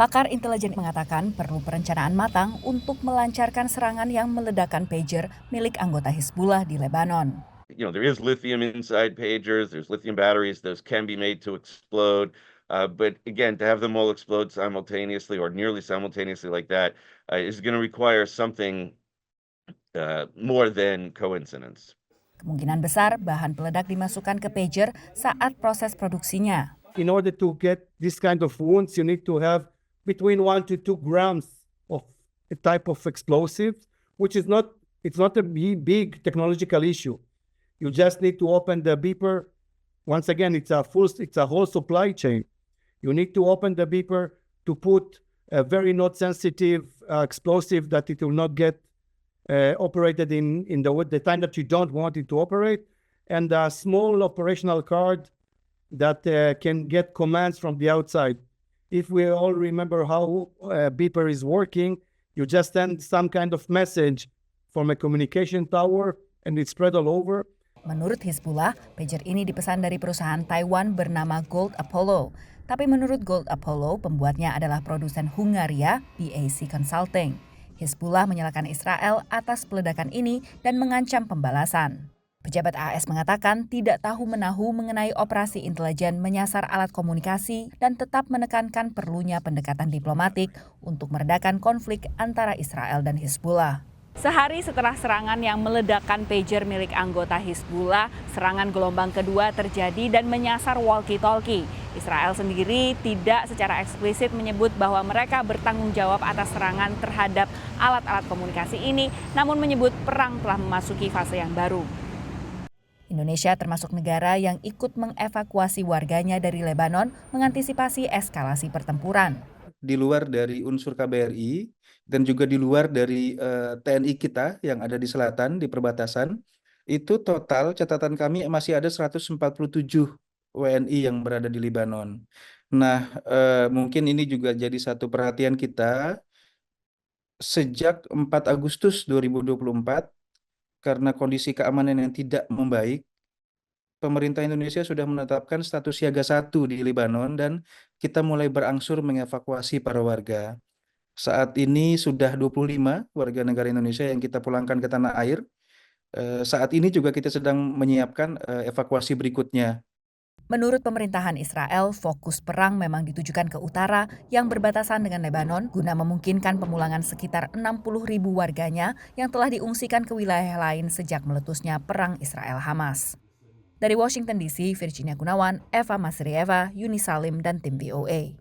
Pakar intelijen mengatakan perlu perencanaan matang untuk melancarkan serangan yang meledakkan pager milik anggota Hizbullah di Lebanon. There is lithium inside pagers, there's lithium batteries, those can be made to explode. But again, to have them all explode simultaneously or nearly simultaneously like that is going to require something more than coincidence. Kemungkinan besar bahan peledak dimasukkan ke pager saat proses produksinya. In order to get this kind of wounds, you need to have between 1 to 2 grams of a type of explosive, which is not, it's not a big technological issue. You just need to open the beeper. Once again, it's a whole supply chain. You need to open the beeper to put a very not sensitive explosive that it will not get operated in the time that you don't want it to operate, and a small operational card that can get commands from the outside. If we all remember how beeper is working, you just send some kind of message from a communication tower and it's spread all over. Menurut Hizbullah, pager ini dipesan dari perusahaan Taiwan bernama Gold Apollo. Tapi menurut Gold Apollo, pembuatnya adalah produsen Hungaria, BAC Consulting. Hizbullah menyalahkan Israel atas peledakan ini dan mengancam pembalasan. Pejabat AS mengatakan tidak tahu-menahu mengenai operasi intelijen menyasar alat komunikasi dan tetap menekankan perlunya pendekatan diplomatik untuk meredakan konflik antara Israel dan Hizbullah. Sehari setelah serangan yang meledakkan pager milik anggota Hizbullah, serangan gelombang kedua terjadi dan menyasar walkie-talkie. Israel sendiri tidak secara eksplisit menyebut bahwa mereka bertanggung jawab atas serangan terhadap alat-alat komunikasi ini, namun menyebut perang telah memasuki fase yang baru. Indonesia termasuk negara yang ikut mengevakuasi warganya dari Lebanon mengantisipasi eskalasi pertempuran. Di luar dari unsur KBRI dan juga di luar dari TNI kita yang ada di selatan, di perbatasan, itu total catatan kami masih ada 147 WNI yang berada di Lebanon. Nah, mungkin ini juga jadi satu perhatian kita sejak 4 Agustus 2024, karena kondisi keamanan yang tidak membaik, pemerintah Indonesia sudah menetapkan status siaga 1 di Lebanon dan kita mulai berangsur mengevakuasi para warga. Saat ini sudah 25 warga negara Indonesia yang kita pulangkan ke tanah air. Saat ini juga kita sedang menyiapkan evakuasi berikutnya. Menurut pemerintahan Israel, fokus perang memang ditujukan ke utara yang berbatasan dengan Lebanon guna memungkinkan pemulangan sekitar 60.000 warganya yang telah diungsikan ke wilayah lain sejak meletusnya perang Israel-Hamas. Dari Washington DC, Virginia Gunawan, Eva Masrieva, Yuni Salim, dan tim VOA.